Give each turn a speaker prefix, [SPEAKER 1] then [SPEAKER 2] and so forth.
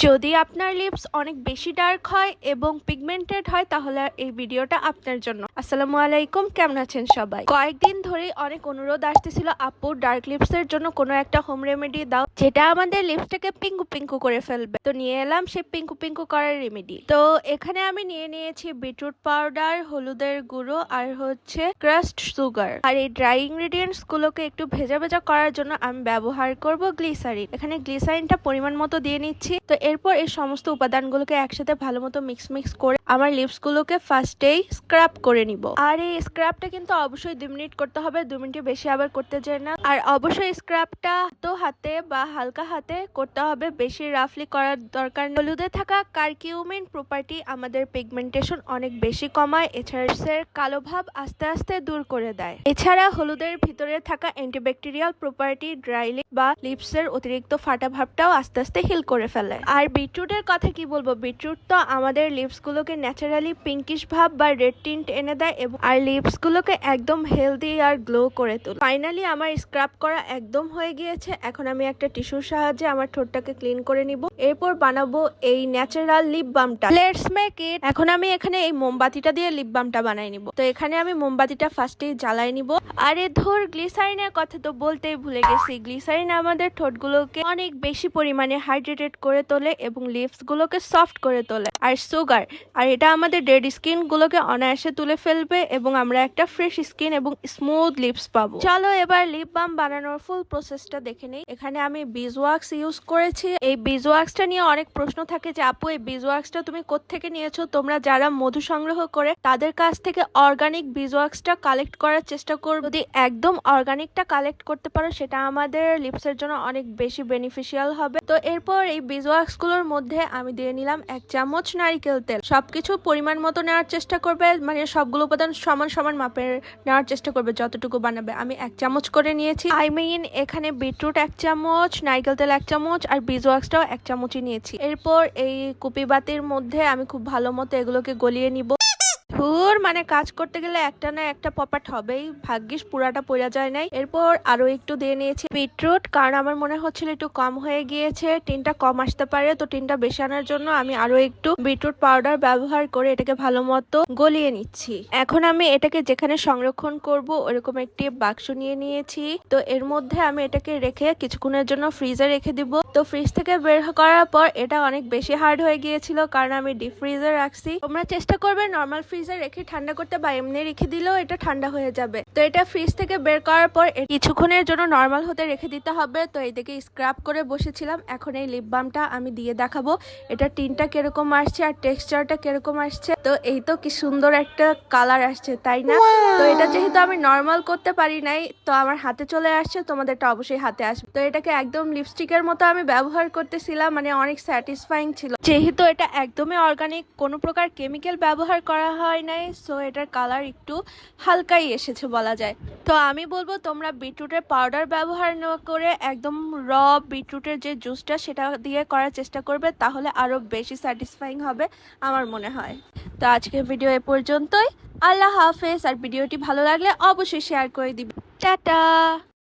[SPEAKER 1] যদি আপনার লিপস অনেক বেশি ডার্ক হয় এবং পিগমেন্টেড হয় তাহলে এই ভিডিওটা আপনার জন্য। আসসালামু আলাইকুম, কেমন আছেন সবাই? কয়েকদিন ধরেই অনেক অনুরোধ আসতেছিল, আপু ডার্ক লিপস এর জন্য কোনো একটা হোম রেমেডি দাও যেটা আমাদের লিপসটাকে পিঙ্কু পিঙ্কু করে ফেলবে। তো নিয়ে এলাম সেই পিঙ্কু পিঙ্কু করার রেমেডি। তো এখানে আমি নিয়ে নিয়েছি বিটরুট পাউডার, হলুদের গুঁড়ো আর হচ্ছে ক্রাস্ট সুগার। আর এই ড্রাই ইনগ্রেডিয়েন্টস গুলোকে একটু ভেজা ভেজা করার জন্য আমি ব্যবহার করব গ্লিসারিন। এখানে গ্লিসারিনটা পরিমাণ মতো দিয়ে নিচ্ছি। তো এরপর এই সমস্ত উপাদানগুলোকে একসাথে ভালো মতো মিক্স করে আমার লিপস গুলোকে ফার্স্টেই স্ক্রাব করে নিব। আর এই স্ক্রাবটা কিন্তু অবশ্যই 2 মিনিট করতে হবে, 2 মিনিটের বেশি আবার করতে চাই না। আর অবশ্যই স্ক্রাবটা তো হাতে বা হালকা হাতে করতে হবে, বেশি রাফলি করার দরকার নেই। হলুদে থাকা কারকিউমিন প্রপার্টি আমাদের পিগমেন্টেশন অনেক বেশি কমায়, এছাড়া কালো ভাব আস্তে আস্তে দূর করে দেয়। এছাড়া হলুদের ভিতরে থাকা অ্যান্টিব্যাকটেরিয়াল প্রপার্টি ড্রাই লিপ বা লিপসের অতিরিক্ত ফাটা ভাবটাও আস্তে আস্তে হিল করে ফেলে। আর বিটরুটের কথা কি বলবো, বিটরুট তো আমাদের লিপস গুলোকে ন্যাচারালি পিঙ্কিশ ভাব বা রেড টিন্ট এনে দেয় এবং আর লিপস গুলোকে একদম হেলদি আর গ্লো করে তোলে। ফাইনালি আমার স্ক্রাব করা একদম হয়ে গিয়েছে। এখন আমি একটা টিস্যুর সাহায্যে আমার ঠোঁটটাকে ক্লিন করে নিব। এরপর বানাবো এই ন্যাচারাল লিপ বামটা। Let's make it. এখন আমি এখানে এই মোমবাতিটা দিয়ে লিপ বামটা বানাই নিব। তো এখানে আমি মোমবাতিটা ফার্স্টেই জ্বালাই নিব। আরে ধর, গ্লিসারিনের কথা তো বলতেই ভুলে গেছি। গ্লিসারিন আমাদের ঠোঁটগুলোকে অনেক বেশি পরিমাণে হাইড্রেটেড করে তোলে এবং লিপস গুলোকে সফট করে তোলে। আর সুগার, আর এটা আমাদের ডেড স্কিন গুলোকে অনায়াসে তুলে ফেলবে এবং আমরা একটা ফ্রেশ স্কিন এবং স্মুথ লিপস পাবো। চলো এবার লিপ বাম বানানোর ফুল প্রসেসটা দেখে নেই। এখানে আমি বিজওয়াক্স ইউজ করেছি। এই বিজওয়াক্সটা নিয়ে অনেক প্রশ্ন থাকে যে আপু এই বিজওয়াক্সটা তুমি কোত্থেকে নিয়েছো? তোমরা যারা মধু সংগ্রহ করে তাদের কাছ থেকে অর্গানিক বিজওয়াক্সটা কালেক্ট করার চেষ্টা করবে। যদি একদম অর্গানিকটা কালেক্ট করতে পারো সেটা আমাদের লিপসের জন্য অনেক বেশি বেনিফিশিয়াল হবে। তো এরপর এই বিজওয়াক্স গুলোর মধ্যে আমি দিয়ে নিলাম 1 চামচ নারিকেল তেল। সবকিছু পরিমাণ মতো নেওয়ার চেষ্টা করবে, মানে সবগুলো উপাদান সমান সমান মাপের নেওয়ার চেষ্টা করবে যতটুকু বানাবে। আমি 1 চামচ করে নিয়েছি। এখানে বিটরুট 1 চামচ, নারিকেল তেল 1 চামচ আর বিজওয়াক্সটাও 1 চামচই নিয়েছি। এরপর এই কুপি বাতির মধ্যে আমি খুব ভালো মতো এগুলোকে গলিয়ে নিব। মানে কাজ করতে গেলে একটা না একটা পপাট হবেই, ভাগ্যিস পুরাটা পড়া যায় নাই। এরপর আরো একটু দিয়ে নিয়েছি বিটরুট, কারণ আমার মনে হচ্ছিল একটু কম হয়ে গিয়েছে, টিনটা কম আসতে পারে। তো টিনটা বেশি আনার জন্য আমি আরো একটু বিটরুট পাউডার ব্যবহার করে এটাকে ভালো মতো গলিয়ে নিচ্ছি। এখন আমি এটাকে যেখানে সংরক্ষণ করব ওরকম একটি বাক্স নিয়ে নিয়েছি। তো এর মধ্যে আমি এটাকে রেখে কিছুক্ষণের জন্য ফ্রিজে রেখে দিব। তো ফ্রিজ থেকে বের করার পর এটা অনেক বেশি হার্ড হয়ে গিয়েছিল কারণ আমি ডিপ ফ্রিজে রাখছি। তোমরা চেষ্টা করবে নর্মাল ফ্রিজে রেখে ঠান্ডা করতে, বা এমনি রেখে দিলেও এটা ঠান্ডা হয়ে যাবে। তো এটা ফ্রিজ থেকে বের করার পর কিছুক্ষণের জন্য নর্মাল হতে রেখে দিতে হবে। তো এইদিকে স্ক্রাব করে বসেছিলাম, এখন এই লিপ বামটা আমি দিয়ে দেখাবো এটা টিনটা কিরকম আসছে আর টেক্সচারটা কিরকম আসছে। তো এই তো কি সুন্দর একটা কালার আসছে, তাই না? তো এটা যেহেতু আমি নর্মাল করতে পারি নাই, তো আমার হাতে চলে আসছে, তোমাদেরটা অবশ্যই হাতে আসবে। তো এটাকে একদম লিপস্টিকের মতো আমি ব্যবহার করতেছিলাম, মানে অনেক স্যাটিসফাইং ছিল। যেহেতু এটা একদমই অর্গানিক, কোনো প্রকার কেমিক্যাল ব্যবহার করা হয় নাই, সো এটার কালার একটু হালকাই এসেছে বলা যায়। তো আমি বলবো তোমরা বিটরুটের পাউডার ব্যবহার না করে একদম র বিটরুটের যে জুসটা সেটা দিয়ে করার চেষ্টা করবে, তাহলে আরো বেশি স্যাটিসফাইং হবে আমার মনে হয়। তো আজকের ভিডিও এ পর্যন্তই। আল্লাহ হাফেজ। আর ভিডিওটি ভালো লাগলে অবশ্যই শেয়ার করে দিবে। টাটা।